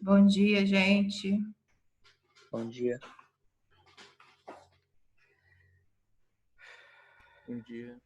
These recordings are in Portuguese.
Bom dia, gente. Bom dia. Bom dia.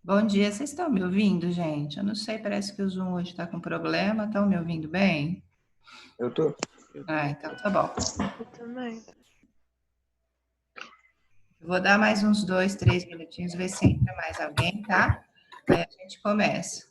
Bom dia, vocês estão me ouvindo, gente? Eu não sei, parece que o Zoom hoje está com problema. Estão me ouvindo bem? Eu tô? Então tá bom. Eu também. Eu vou dar mais uns 2, 3 minutinhos, ver se entra mais alguém, tá? Aí a gente começa.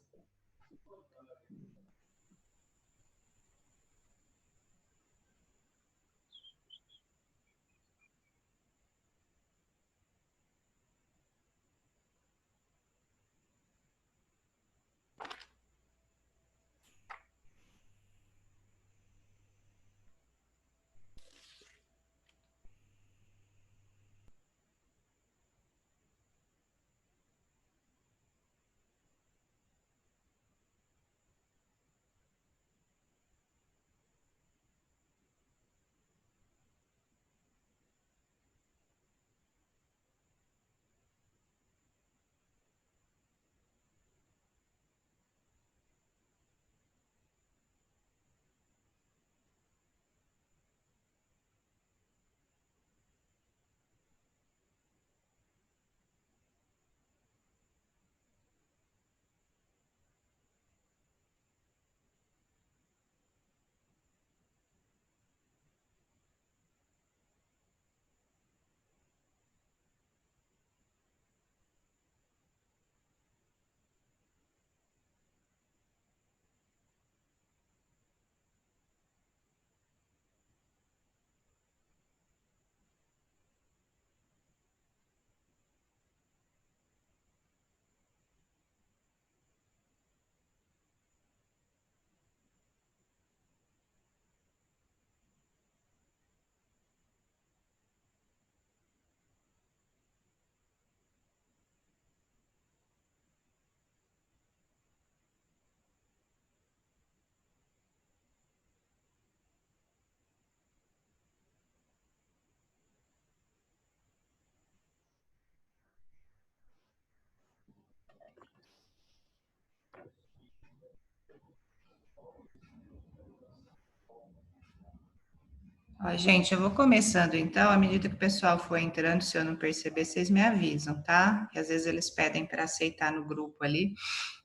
Ó, gente, eu vou começando então, à medida que o pessoal for entrando, se eu não perceber, vocês me avisam, tá? Que às vezes eles pedem para aceitar no grupo ali.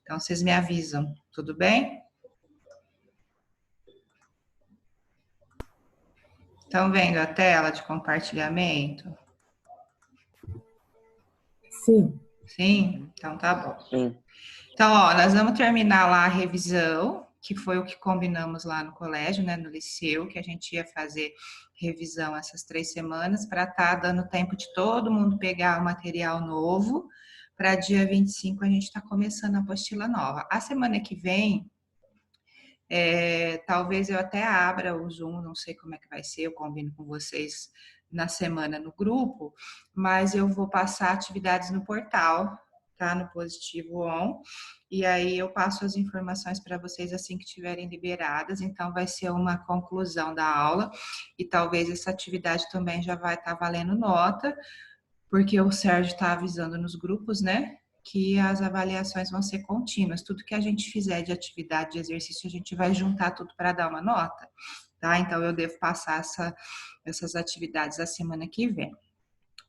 Então, vocês me avisam, tudo bem? Estão vendo a tela de compartilhamento? Sim. Sim? Então tá bom. Sim. Então, ó, nós vamos terminar lá a revisão, que foi o que combinamos lá no colégio, né, no liceu, que a gente ia fazer revisão essas 3 semanas, para estar dando tempo de todo mundo pegar o material novo, para dia 25 a gente está começando a apostila nova. A semana que vem, talvez eu até abra o Zoom, não sei como é que vai ser, eu combino com vocês na semana no grupo, mas eu vou passar atividades no portal, tá? No Positivo On, e aí eu passo as informações para vocês assim que tiverem liberadas, então vai ser uma conclusão da aula, e talvez essa atividade também já vai estar valendo nota, porque o Sérgio está avisando nos grupos, né? Que as avaliações vão ser contínuas. Tudo que a gente fizer de atividade, de exercício, a gente vai juntar tudo para dar uma nota, tá? Então, eu devo passar essas atividades a semana que vem.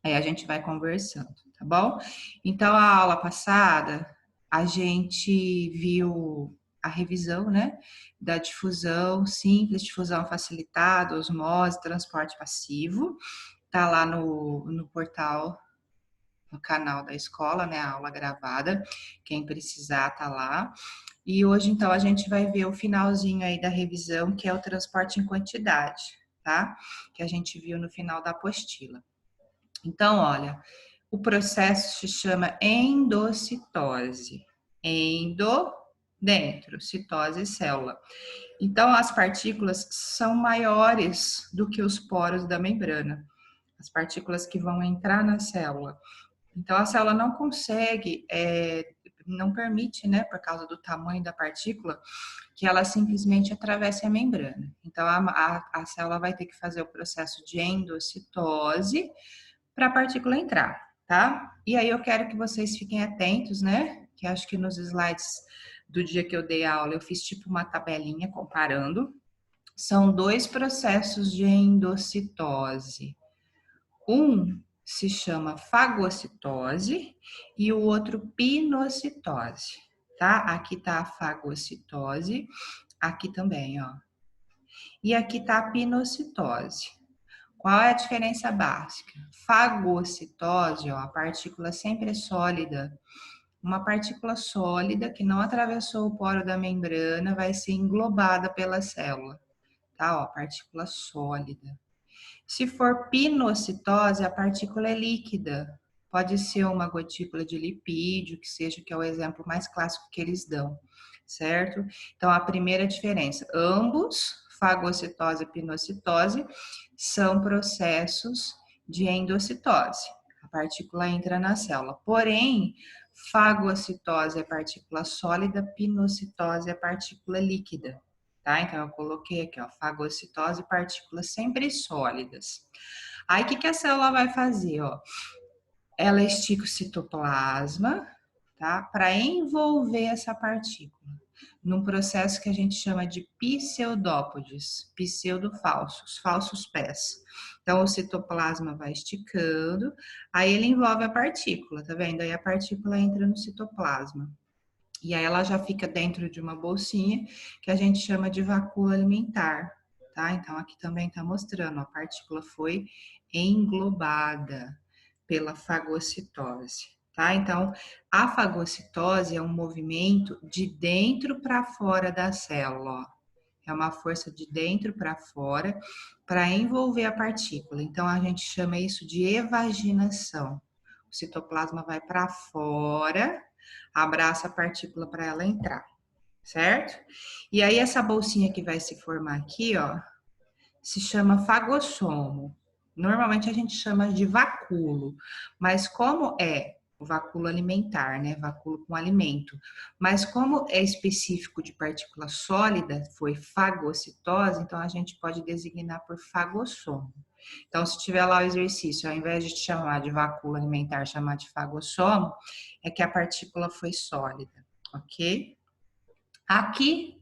Aí a gente vai conversando, tá bom? Então, a aula passada, a gente viu a revisão, né? Da difusão simples, difusão facilitada, osmose, transporte passivo. Tá lá no portal no canal da escola, né, a aula gravada, quem precisar tá lá. E hoje, então, a gente vai ver o finalzinho aí da revisão, que é o transporte em quantidade, tá? Que a gente viu no final da apostila. Então, olha, o processo se chama endocitose. Endo, dentro, citose, célula. Então, as partículas são maiores do que os poros da membrana, as partículas que vão entrar na célula. Então, a célula não consegue, não permite, né, por causa do tamanho da partícula, que ela simplesmente atravesse a membrana. Então, a célula vai ter que fazer o processo de endocitose para a partícula entrar, tá? E aí eu quero que vocês fiquem atentos, né? Que acho que nos slides do dia que eu dei a aula eu fiz tipo uma tabelinha comparando. São dois processos de endocitose. Um se chama fagocitose e o outro pinocitose, tá? Aqui tá a fagocitose, aqui também, ó. E aqui tá a pinocitose. Qual é a diferença básica? Fagocitose, ó, a partícula sempre é sólida. Uma partícula sólida que não atravessou o poro da membrana vai ser englobada pela célula, tá? Ó, partícula sólida. Se for pinocitose, a partícula é líquida. Pode ser uma gotícula de lipídio, que seja, que é o exemplo mais clássico que eles dão, certo? Então, a primeira diferença, ambos, fagocitose e pinocitose, são processos de endocitose. A partícula entra na célula. Porém, fagocitose é partícula sólida, pinocitose é partícula líquida. Tá? Então, eu coloquei aqui, ó, fagocitose, partículas sempre sólidas. Aí, o que a célula vai fazer, ó? Ela estica o citoplasma, tá? Para envolver essa partícula, num processo que a gente chama de pseudópodes, pseudo-falsos, falsos pés. Então, o citoplasma vai esticando, aí ele envolve a partícula, tá vendo? Aí a partícula entra no citoplasma. E aí ela já fica dentro de uma bolsinha que a gente chama de vacúola alimentar, tá? Então aqui também tá mostrando, a partícula foi englobada pela fagocitose, tá? Então a fagocitose é um movimento de dentro para fora da célula, ó. É uma força de dentro para fora para envolver a partícula. Então a gente chama isso de evaginação. O citoplasma vai para fora, abraça a partícula para ela entrar, certo? E aí essa bolsinha que vai se formar aqui, ó, se chama fagossomo. Normalmente a gente chama de vacúolo, mas como é o vacúolo alimentar, né? Vacúolo com alimento. Mas como é específico de partícula sólida, foi fagocitose, então a gente pode designar por fagossomo. Então, se tiver lá o exercício, ao invés de chamar de vacúolo alimentar, chamar de fagossomo, é que a partícula foi sólida, ok? Aqui,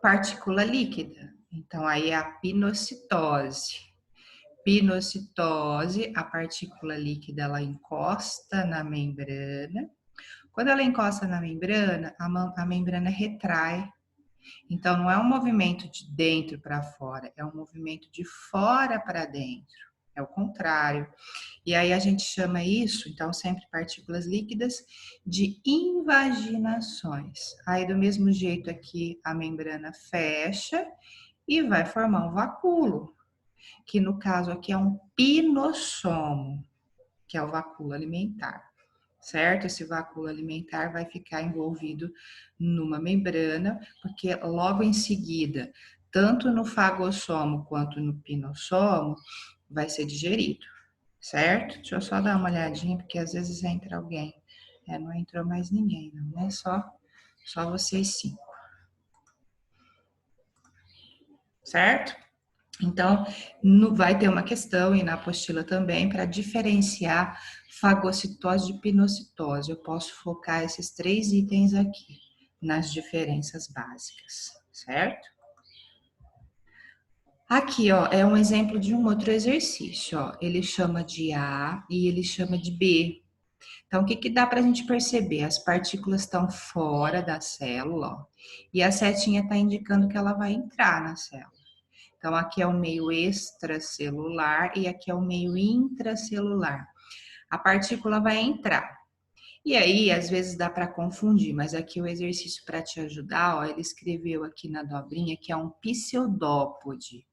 partícula líquida. Então, aí é a pinocitose. Pinocitose, a partícula líquida, ela encosta na membrana. Quando ela encosta na membrana, a membrana retrai. Então, não é um movimento de dentro para fora, é um movimento de fora para dentro. É o contrário. E aí a gente chama isso, então, sempre partículas líquidas, de invaginações. Aí, do mesmo jeito aqui, a membrana fecha e vai formar um vacúolo, que no caso aqui é um pinossomo, que é o vacúolo alimentar, certo? Esse vacúolo alimentar vai ficar envolvido numa membrana, porque logo em seguida, tanto no fagossomo quanto no pinossomo, vai ser digerido, certo? Deixa eu só dar uma olhadinha, porque às vezes entra alguém. Não entrou mais ninguém, não, né? Só vocês 5. Certo? Então, vai ter uma questão, e na apostila também, para diferenciar fagocitose de pinocitose. Eu posso focar esses 3 itens aqui, nas diferenças básicas, certo? Aqui, ó, é um exemplo de um outro exercício, ó. Ele chama de A e ele chama de B. Então, o que que dá para a gente perceber? As partículas estão fora da célula, ó, e a setinha está indicando que ela vai entrar na célula. Então, aqui é o meio extracelular e aqui é o meio intracelular. a partícula vai entrar. E aí, às vezes dá para confundir, mas aqui o exercício para te ajudar, ó, ele escreveu aqui na dobrinha que é um pseudópode.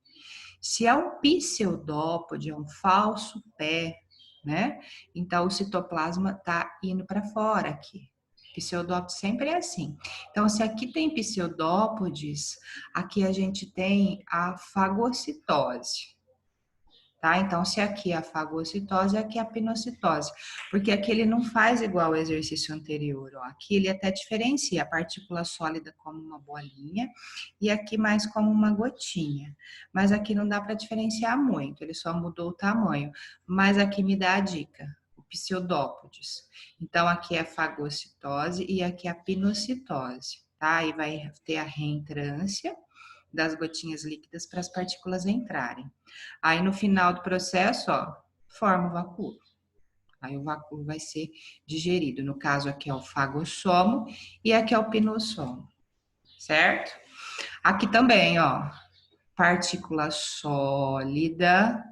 Se é um pseudópode, é um falso pé, né? Então o citoplasma tá indo para fora aqui. Pseudópode sempre é assim. Então, se aqui tem pseudópodes, aqui a gente tem a fagocitose. Tá? Então, se aqui é a fagocitose, aqui é a pinocitose. Porque aqui ele não faz igual ao exercício anterior. Ó. Aqui ele até diferencia a partícula sólida como uma bolinha e aqui mais como uma gotinha. Mas aqui não dá para diferenciar muito, ele só mudou o tamanho. Mas aqui me dá a dica, o pseudópodes. Então, aqui é a fagocitose e aqui é a pinocitose. Tá? Aí vai ter a reentrância das gotinhas líquidas para as partículas entrarem. Aí no final do processo, ó, forma o vacúolo. Aí o vacúolo vai ser digerido. No caso aqui é o fagossomo e aqui é o pinossomo, certo? Aqui também, ó, partícula sólida,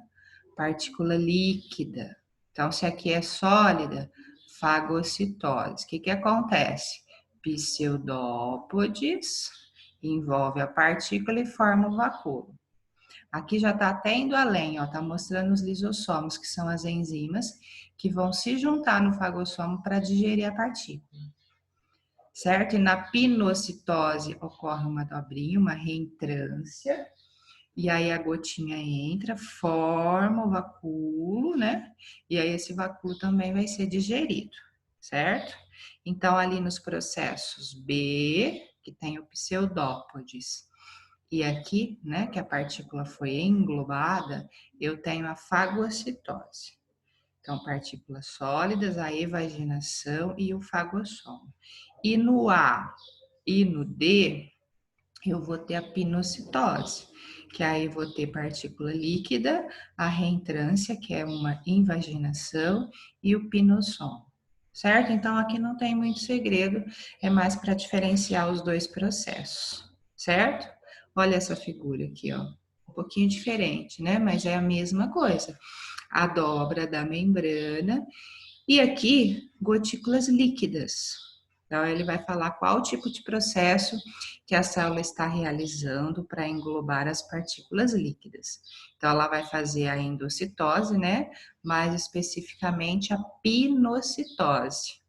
partícula líquida. Então, se aqui é sólida, fagocitose. O que acontece? Pseudópodes envolve a partícula e forma o vacúolo. Aqui já está até indo além, ó, tá mostrando os lisossomos, que são as enzimas que vão se juntar no fagossomo para digerir a partícula. Certo? E na pinocitose ocorre uma dobrinha, uma reentrância, e aí a gotinha entra, forma o vacúolo, né? E aí esse vacúolo também vai ser digerido, certo? Então, ali nos processos B, que tem o pseudópodes, e aqui, né, que a partícula foi englobada, eu tenho a fagocitose. Então, partículas sólidas, a evaginação e o fagossomo. E no A e no D, eu vou ter a pinocitose, que aí eu vou ter partícula líquida, a reentrância, que é uma invaginação, e o pinossomo. Certo? Então, aqui não tem muito segredo, é mais para diferenciar os dois processos. Certo? Olha essa figura aqui, ó. Um pouquinho diferente, né? Mas é a mesma coisa. A dobra da membrana e aqui gotículas líquidas. Então, ele vai falar qual tipo de processo que a célula está realizando para englobar as partículas líquidas. Então, ela vai fazer a endocitose, né? Mais especificamente a pinocitose.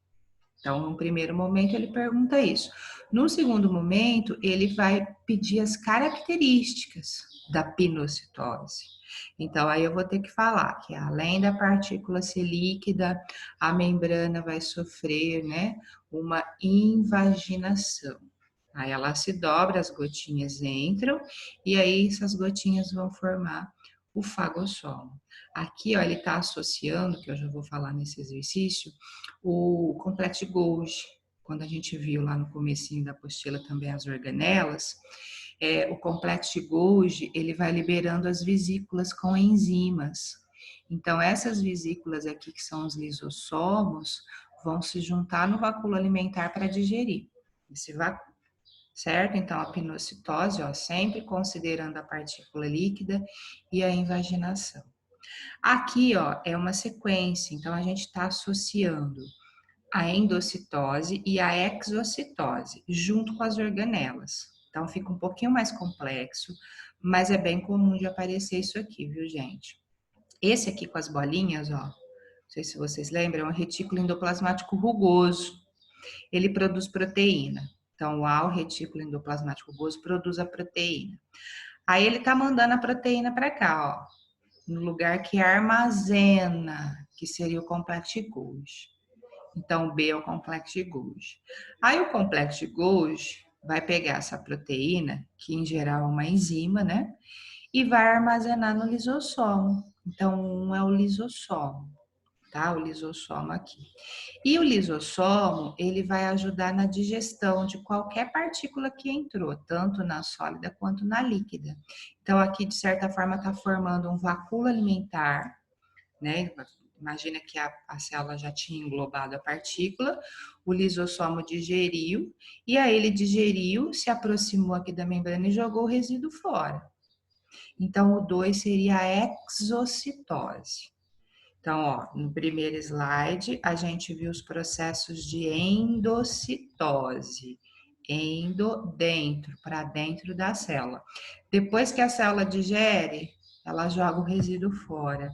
Então, no primeiro momento, ele pergunta isso. No segundo momento, ele vai pedir as características da pinocitose. Então, aí eu vou ter que falar que além da partícula ser líquida, a membrana vai sofrer, né, uma invaginação. Aí ela se dobra, as gotinhas entram, e aí essas gotinhas vão formar o fagossomo. Aqui, ó, ele está associando, que eu já vou falar nesse exercício, o complexo de Golgi. Quando a gente viu lá no comecinho da apostila também as organelas, o complexo de Golgi, ele vai liberando as vesículas com enzimas. Então, essas vesículas aqui, que são os lisossomos, vão se juntar no vacúolo alimentar para digerir esse vacúolo. Certo? Então, a pinocitose, ó, sempre considerando a partícula líquida e a invaginação. Aqui, ó, é uma sequência, então a gente está associando a endocitose e a exocitose, junto com as organelas. Então, fica um pouquinho mais complexo, mas é bem comum de aparecer isso aqui, viu, gente? Esse aqui com as bolinhas, ó, não sei se vocês lembram, é um retículo endoplasmático rugoso. Ele produz proteína. Então, o retículo endoplasmático rugoso produz a proteína. Aí ele tá mandando a proteína para cá, ó, no lugar que armazena, que seria o complexo de Golgi. Então, B é o complexo de Golgi. Aí o complexo de Golgi vai pegar essa proteína, que em geral é uma enzima, né? E vai armazenar no lisossomo. Então, um é o lisossomo, tá? O lisossomo aqui. E o lisossomo, ele vai ajudar na digestão de qualquer partícula que entrou, tanto na sólida quanto na líquida. Então, aqui, de certa forma, está formando um vacúolo alimentar, né? Imagina que a célula já tinha englobado a partícula, o lisossomo digeriu, e aí ele digeriu, se aproximou aqui da membrana e jogou o resíduo fora. Então, o 2 seria a exocitose. Então, ó, no primeiro slide, a gente viu os processos de endocitose. Dentro, para dentro da célula. Depois que a célula digere, ela joga o resíduo fora.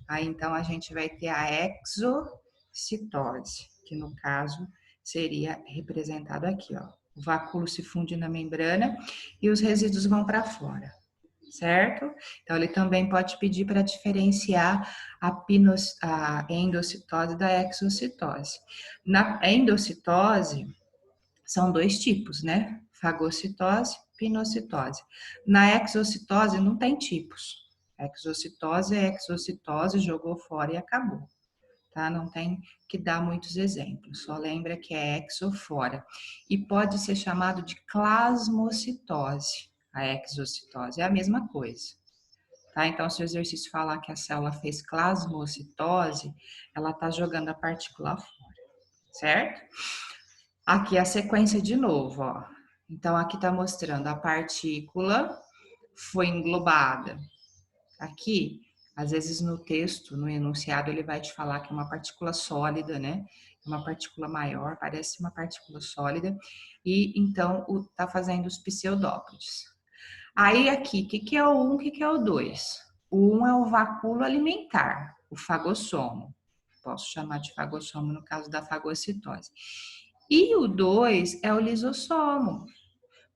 Aí, então, a gente vai ter a exocitose, que no caso seria representado aqui, ó. O vacúolo se funde na membrana e os resíduos vão para fora, certo? Então, ele também pode pedir para diferenciar a endocitose da exocitose. Na endocitose, são dois tipos, né? Fagocitose, pinocitose. Na exocitose, não tem tipos. Exocitose é exocitose, jogou fora e acabou. Tá? Não tem que dar muitos exemplos, só lembra que é exo fora. E pode ser chamado de plasmocitose. A exocitose é a mesma coisa. Tá? Então, se o exercício falar que a célula fez plasmocitose, ela está jogando a partícula fora, certo? Aqui é a sequência de novo, ó. Então, aqui está mostrando a partícula foi englobada. Aqui, às vezes no texto, no enunciado, ele vai te falar que é uma partícula sólida, né? Uma partícula maior, parece uma partícula sólida. E então, tá fazendo os pseudópodes. Aí aqui, o que é o 1, o que é o 2? O 1 é o vacúolo alimentar, o fagossomo. Posso chamar de fagossomo no caso da fagocitose. E o 2 é o lisossomo.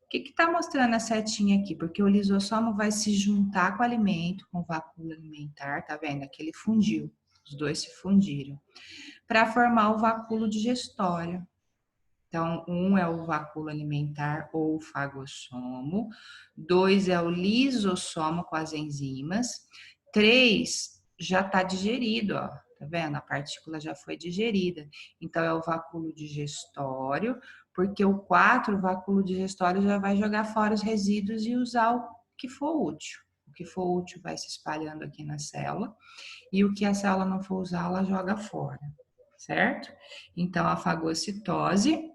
O que está mostrando a setinha aqui? Porque o lisossomo vai se juntar com o alimento, com o vacúolo alimentar, tá vendo? Aqui ele fundiu, os dois se fundiram, para formar o vacúolo digestório. Então, 1 é o vacúolo alimentar ou fagossomo, 2 é o lisossomo com as enzimas, 3 já está digerido, ó, tá vendo? A partícula já foi digerida. Então, é o vacúolo digestório, porque o 4, o vacúolo digestório, já vai jogar fora os resíduos e usar o que for útil. O que for útil vai se espalhando aqui na célula, e o que a célula não for usar, ela joga fora, certo? Então, a fagocitose,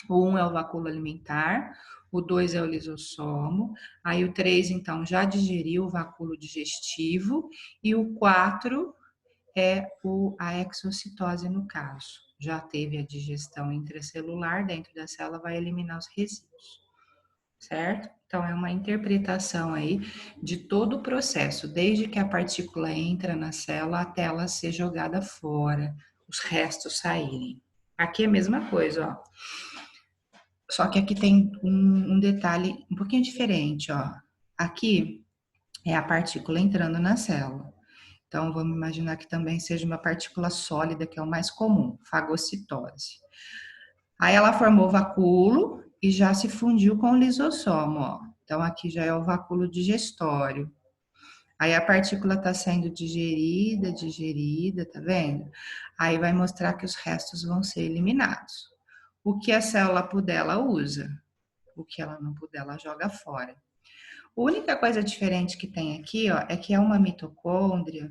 o 1 é o vacúolo alimentar, o 2 é o lisossomo, aí o 3, então, já digeriu o vacúolo digestivo, e o 4 é a exocitose, no caso. Já teve a digestão intracelular, dentro da célula vai eliminar os resíduos, certo? Então, é uma interpretação aí de todo o processo, desde que a partícula entra na célula até ela ser jogada fora, os restos saírem. Aqui é a mesma coisa, ó. Só que aqui tem um detalhe um pouquinho diferente, ó. Aqui é a partícula entrando na célula. Então, vamos imaginar que também seja uma partícula sólida, que é o mais comum, fagocitose. Aí ela formou o vacúolo e já se fundiu com o lisossomo, ó. Então, aqui já é o vacúolo digestório. Aí a partícula está sendo digerida, tá vendo? Aí vai mostrar que os restos vão ser eliminados. O que a célula puder, ela usa. O que ela não puder, ela joga fora. A única coisa diferente que tem aqui, ó, é que é uma mitocôndria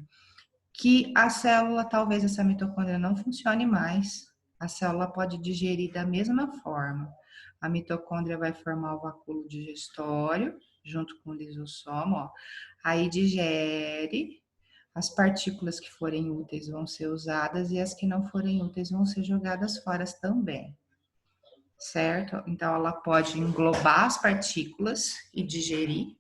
que a célula, talvez essa mitocôndria não funcione mais. A célula pode digerir da mesma forma. A mitocôndria vai formar o vacúolo digestório, junto com o lisossomo, ó. Aí digere, as partículas que forem úteis vão ser usadas e as que não forem úteis vão ser jogadas fora também, certo? Então, ela pode englobar as partículas e digerir,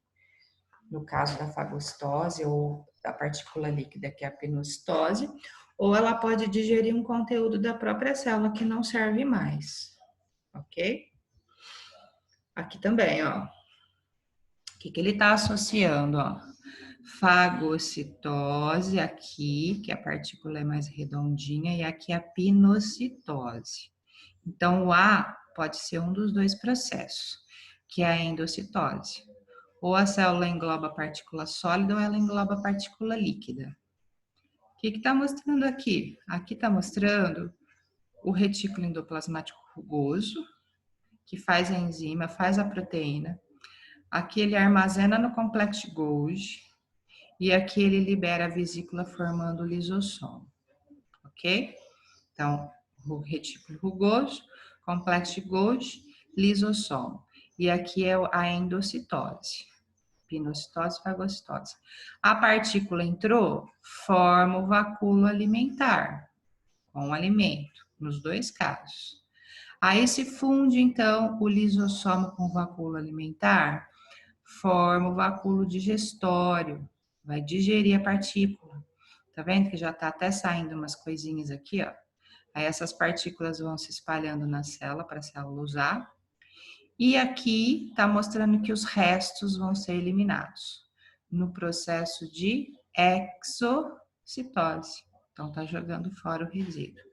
no caso da fagocitose ou da partícula líquida, que é a pinocitose, ou ela pode digerir um conteúdo da própria célula que não serve mais, ok? Aqui também, ó. O que ele está associando, ó? Fagocitose aqui, que a partícula é mais redondinha, e aqui a pinocitose. Então, o A pode ser um dos dois processos, que é a endocitose. Ou a célula engloba a partícula sólida ou ela engloba a partícula líquida. O que está mostrando aqui? Aqui está mostrando o retículo endoplasmático rugoso, que faz a enzima, faz a proteína. Aqui ele armazena no complexo Golgi e aqui ele libera a vesícula formando o lisossomo, ok? Então, o retículo rugoso, complexo Golgi, lisossomo. E aqui é a endocitose. pinocitose, fagocitose. A partícula entrou, forma o vacúolo alimentar com o alimento, nos dois casos. Aí se funde, então, o lisossomo com o vacúolo alimentar, forma o vacúolo digestório, vai digerir a partícula. Tá vendo que já tá até saindo umas coisinhas aqui, ó. Aí essas partículas vão se espalhando na célula para a célula usar. E aqui está mostrando que os restos vão ser eliminados no processo de exocitose. Então, está jogando fora o resíduo.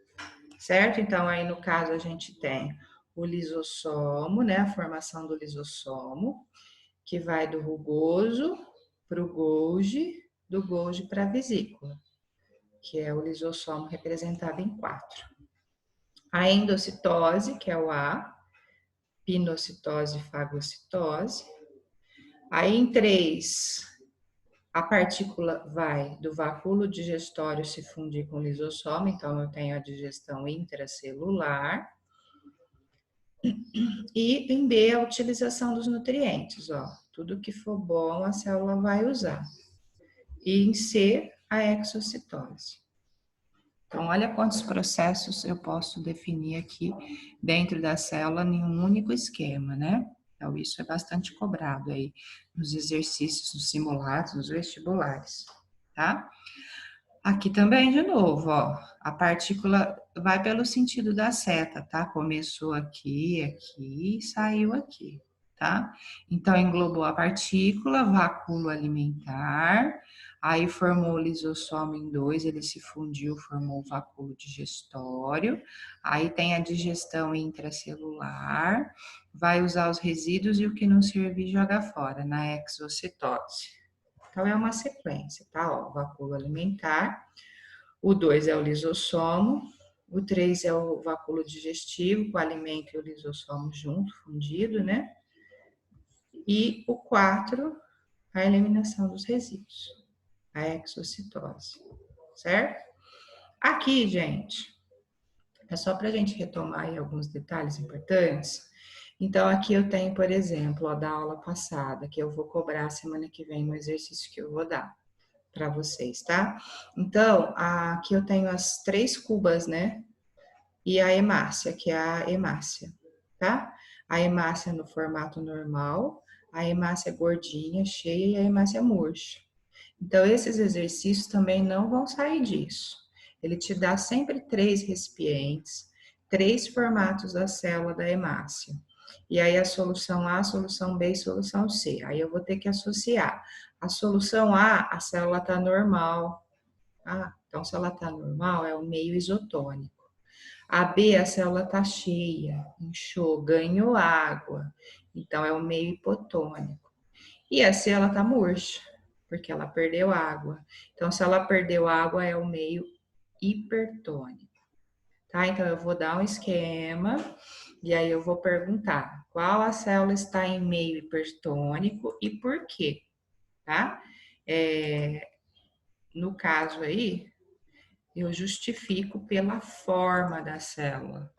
Certo? Então, aí no caso a gente tem o lisossomo, né? A formação do lisossomo, que vai do rugoso para o Golgi, do Golgi para a vesícula, que é o lisossomo representado em 4. A endocitose, que é o A, pinocitose e fagocitose. Aí em 3, a partícula vai do vacúolo digestório se fundir com o lisossomo, então eu tenho a digestão intracelular. E em B, a utilização dos nutrientes, ó. Tudo que for bom a célula vai usar. E em C, a exocitose. Então, olha quantos processos eu posso definir aqui dentro da célula em um único esquema, né? Então, isso é bastante cobrado aí nos exercícios, nos simulados, nos vestibulares, tá? Aqui também, de novo, ó, a partícula vai pelo sentido da seta, tá? Começou aqui, aqui, saiu aqui, tá? Então, englobou a partícula, vacúolo alimentar, aí formou o lisossomo em 2, ele se fundiu, formou o vacúolo digestório, aí tem a digestão intracelular, vai usar os resíduos e o que não servir joga fora, na exocitose. Então, é uma sequência, tá? Ó, vacúolo alimentar, o 2 é o lisossomo, o 3 é o vacúolo digestivo, com o alimento e o lisossomo junto, fundido, né? E o 4, a eliminação dos resíduos, a exocitose, certo? Aqui, gente, é só para a gente retomar aí alguns detalhes importantes. Então, aqui eu tenho, por exemplo, ó, da aula passada, que eu vou cobrar semana que vem no exercício que eu vou dar para vocês, tá? Então, aqui eu tenho as 3 cubas, né? E a hemácia, que é a hemácia, tá? A hemácia no formato normal, a hemácia gordinha, cheia e a hemácia murcha. Então, esses exercícios também não vão sair disso. Ele te dá sempre 3 recipientes, 3 formatos da célula da hemácia. E aí a solução A, a solução B e a solução C. Aí eu vou ter que associar. A solução A célula está normal. Então se ela está normal, é o meio isotônico. A B, a célula está cheia, inchou, ganhou água. Então é o meio hipotônico. E a C, ela está murcha, porque ela perdeu água. Então se ela perdeu água, é o meio hipertônico. Tá? Então eu vou dar um esquema e aí eu vou perguntar qual a célula está em meio hipertônico e por quê, tá? No caso aí, eu justifico pela forma da célula.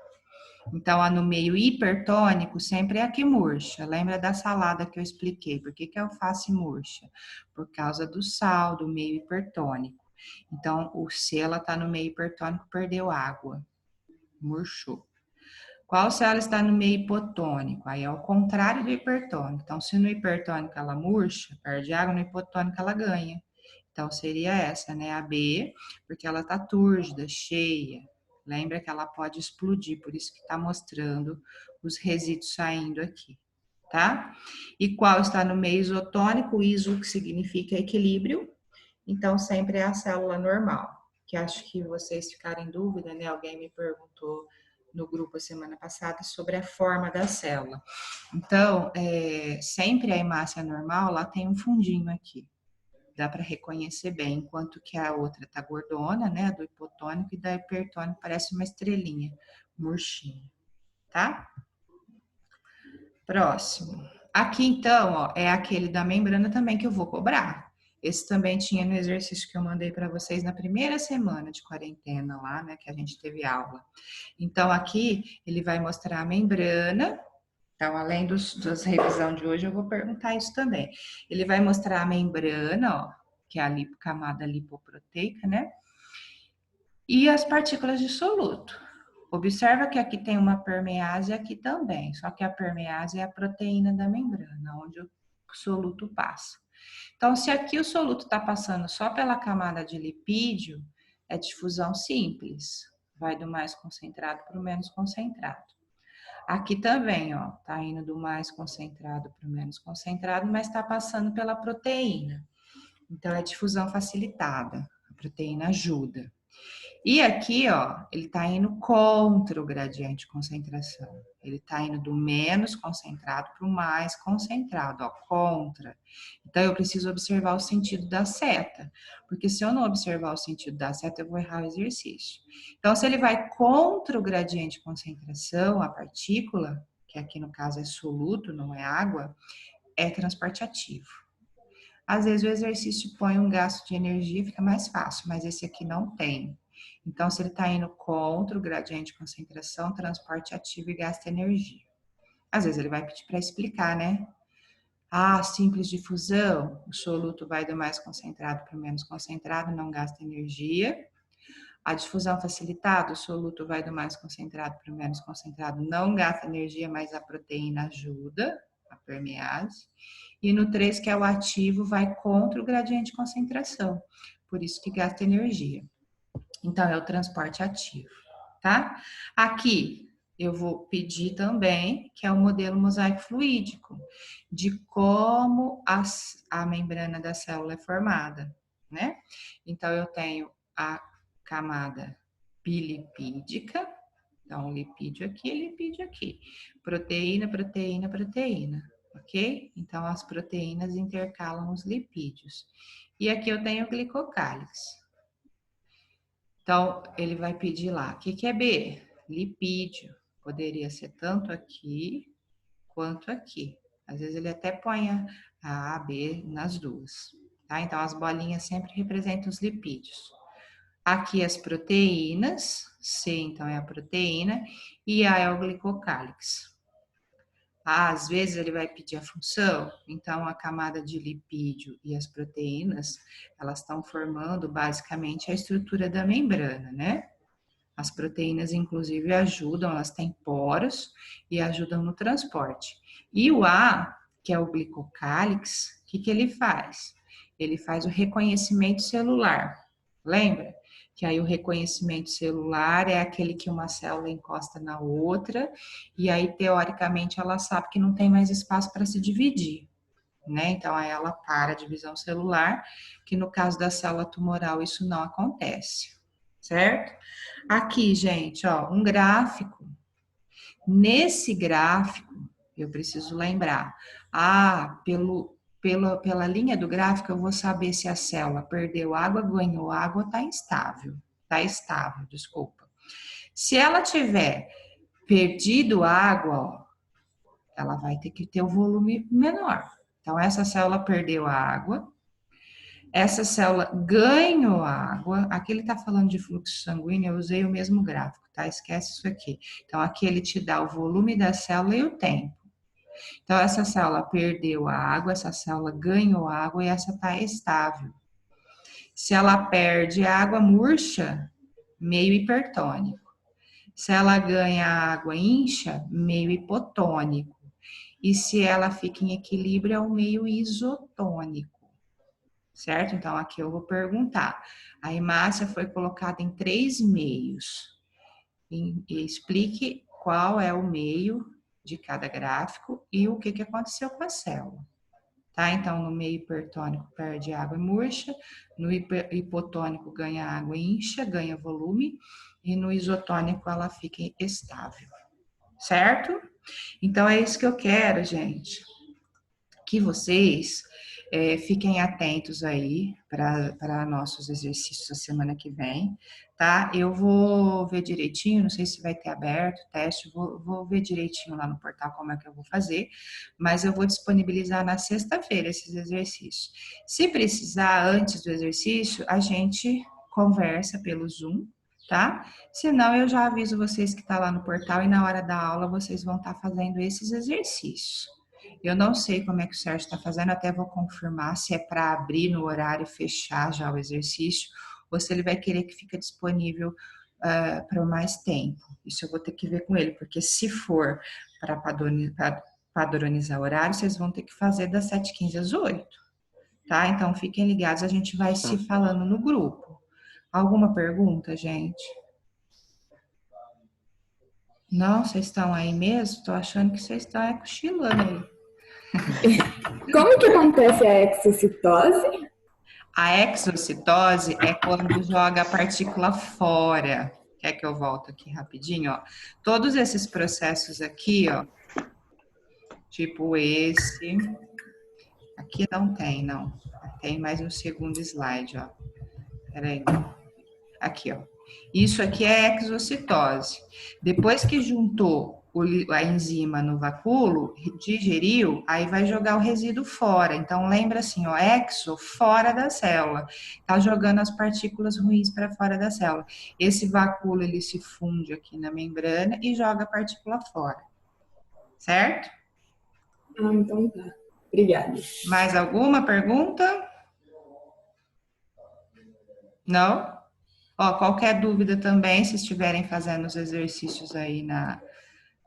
Então, no meio hipertônico, sempre é a que murcha. Lembra da salada que eu expliquei? Por que a alface murcha? Por causa do sal, do meio hipertônico. Então, o C, ela está no meio hipertônico, perdeu água, murchou. Qual célula está no meio hipotônico? Aí é o contrário do hipertônico. Então, se no hipertônico ela murcha, perde água, no hipotônico ela ganha. Então, seria essa, né? A B, porque ela está túrgida, cheia. Lembra que ela pode explodir, por isso que está mostrando os resíduos saindo aqui, tá? E qual está no meio isotônico? Iso, que significa equilíbrio. Então, sempre é a célula normal. Que acho que vocês ficaram em dúvida, né? Alguém me perguntou no grupo a semana passada sobre a forma da célula. Então, sempre a hemácia normal, lá tem um fundinho aqui. Dá para reconhecer bem, enquanto que a outra tá gordona, né, do hipotônico, e da hipertônico parece uma estrelinha, murchinha, tá? Próximo. Aqui, então, ó, é aquele da membrana também que eu vou cobrar. Esse também tinha no exercício que eu mandei para vocês na primeira semana de quarentena lá, né, que a gente teve aula. Então, aqui ele vai mostrar a membrana Então, além das revisão de hoje, eu vou perguntar isso também. Ele vai mostrar a membrana, ó, que é a camada lipoproteica, né? E as partículas de soluto. Observa que aqui tem uma permease e aqui também, só que a permease é a proteína da membrana, onde o soluto passa. Então, se aqui o soluto está passando só pela camada de lipídio, é difusão simples, vai do mais concentrado para o menos concentrado. Aqui também, ó, tá indo do mais concentrado para o menos concentrado, mas está passando pela proteína. Então, é difusão facilitada, a proteína ajuda. E aqui, ó, ele está indo contra o gradiente de concentração. Ele está indo do menos concentrado para o mais concentrado, ó, contra. Então, eu preciso observar o sentido da seta, porque se eu não observar o sentido da seta, eu vou errar o exercício. Então, se ele vai contra o gradiente de concentração, a partícula, que aqui no caso é soluto, não é água, é transporte ativo. Às vezes o exercício põe um gasto de energia, fica mais fácil, mas esse aqui não tem. Então, se ele está indo contra o gradiente de concentração, transporte ativo e gasta energia. Às vezes ele vai pedir para explicar, né? Ah, simples difusão, o soluto vai do mais concentrado para o menos concentrado, não gasta energia. A difusão facilitada, o soluto vai do mais concentrado para o menos concentrado, não gasta energia, mas a proteína ajuda, a permease. E no 3, que é o ativo, vai contra o gradiente de concentração, por isso que gasta energia. Então, é o transporte ativo, tá? Aqui, eu vou pedir também, que é o modelo mosaico fluídico, de como a membrana da célula é formada, né? Então, eu tenho a camada bilipídica, então, lipídio aqui. Proteína, proteína, proteína, ok? Então, as proteínas intercalam os lipídios. E aqui eu tenho o glicocálix. Então, ele vai pedir lá, o que é B? Lipídio. Poderia ser tanto aqui quanto aqui. Às vezes ele até põe a B nas duas. Tá? Então, as bolinhas sempre representam os lipídios. Aqui as proteínas, C então é a proteína, e A é o glicocálix. Às vezes ele vai pedir a função, então a camada de lipídio e as proteínas, elas estão formando basicamente a estrutura da membrana, né? As proteínas, inclusive, ajudam, elas têm poros e ajudam no transporte. E o A, que é o glicocálix, o que ele faz? Ele faz o reconhecimento celular. Lembra? Que aí o reconhecimento celular é aquele que uma célula encosta na outra e aí, teoricamente, ela sabe que não tem mais espaço para se dividir. Né? Então, aí ela para a divisão celular, que no caso da célula tumoral isso não acontece, certo? Aqui, gente, ó, um gráfico. Nesse gráfico, eu preciso lembrar, pela linha do gráfico, eu vou saber se a célula perdeu água, ganhou água ou está instável. Está estável, desculpa. Se ela tiver perdido água, ó, ela vai ter que ter o volume menor. Então, essa célula perdeu água, essa célula ganhou água. Aqui ele está falando de fluxo sanguíneo, eu usei o mesmo gráfico, tá? Esquece isso aqui. Então, aqui ele te dá o volume da célula e o tempo. Então, essa célula perdeu a água, essa célula ganhou água e essa está estável. Se ela perde água, murcha, meio hipertônico. Se ela ganha água, incha, meio hipotônico. E se ela fica em equilíbrio, é o meio isotônico. Certo? Então, aqui eu vou perguntar. A hemácia foi colocada em 3 meios. E explique qual é o meio de cada gráfico e o que aconteceu com a célula. Tá? Então, no meio hipertônico perde água e murcha, no hipotônico ganha água e incha, ganha volume, e no isotônico ela fica estável. Certo? Então, é isso que eu quero, gente. Que vocês fiquem atentos aí para nossos exercícios a semana que vem, tá? Eu vou ver direitinho, não sei se vai ter aberto o teste, vou ver direitinho lá no portal como é que eu vou fazer, mas eu vou disponibilizar na sexta-feira esses exercícios. Se precisar, antes do exercício, a gente conversa pelo Zoom, tá? Senão eu já aviso vocês que tá lá no portal e na hora da aula vocês vão estar fazendo esses exercícios. Eu não sei como é que o Sérgio está fazendo, até vou confirmar se é para abrir no horário e fechar já o exercício, ou se ele vai querer que fique disponível para mais tempo. Isso eu vou ter que ver com ele, porque se for para padronizar o horário, vocês vão ter que fazer das 7h15 às 8h, tá? Então fiquem ligados, a gente vai se falando no grupo. Alguma pergunta, gente? Não, vocês estão aí mesmo? Estou achando que vocês estão cochilando aí. Como que acontece a exocitose? A exocitose é quando joga a partícula fora. Quer que eu volte aqui rapidinho? Ó? Todos esses processos aqui, ó, tipo esse, aqui não tem, não. Tem mais no segundo slide, ó. Peraí. Aqui, ó. Isso aqui é exocitose. Depois que juntou a enzima no vacúolo, digeriu, aí vai jogar o resíduo fora. Então, lembra assim, ó, exo, fora da célula. Tá jogando as partículas ruins para fora da célula. Esse vacúolo, ele se funde aqui na membrana e joga a partícula fora. Certo? Ah, então tá. Obrigada. Mais alguma pergunta? Não? Ó, qualquer dúvida também, se estiverem fazendo os exercícios aí na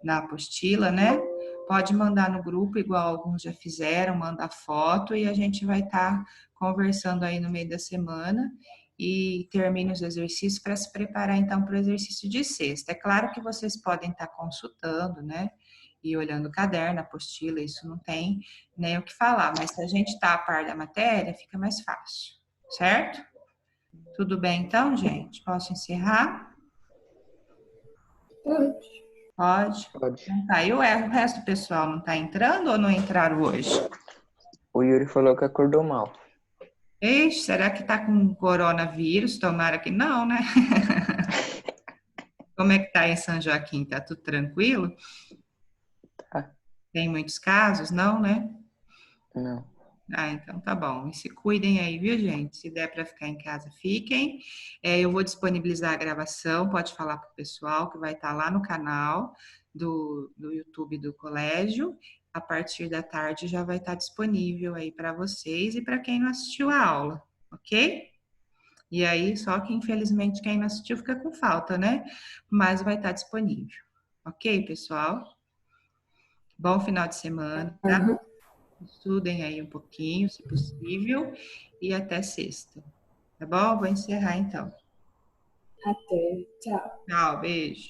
apostila, né? Pode mandar no grupo, igual alguns já fizeram, manda foto e a gente vai estar conversando aí no meio da semana e termine os exercícios para se preparar então para o exercício de sexta. É claro que vocês podem estar consultando, né? E olhando o caderno, a apostila, isso não tem nem o que falar, mas se a gente está a par da matéria, fica mais fácil, certo? Tudo bem então, gente? Posso encerrar? Pode. Pode? Pode. Então tá. E o resto do pessoal não tá entrando ou não entraram hoje? O Yuri falou que acordou mal. Ixi, será que tá com coronavírus? Tomara que não, né? Como é que tá em São Joaquim? Tá tudo tranquilo? Tá. Tem muitos casos? Não, né? Não. Ah, então tá bom. E se cuidem aí, viu, gente? Se der para ficar em casa, fiquem. Eu vou disponibilizar a gravação, pode falar para o pessoal que vai estar lá no canal do YouTube do colégio. A partir da tarde já vai estar disponível aí para vocês e para quem não assistiu a aula, ok? E aí, só que infelizmente quem não assistiu fica com falta, né? Mas vai estar disponível. Ok, pessoal? Bom final de semana, tá? Uhum. Estudem aí um pouquinho, se possível, e até sexta. Tá bom? Vou encerrar então. Até. Tchau. Tchau, beijo.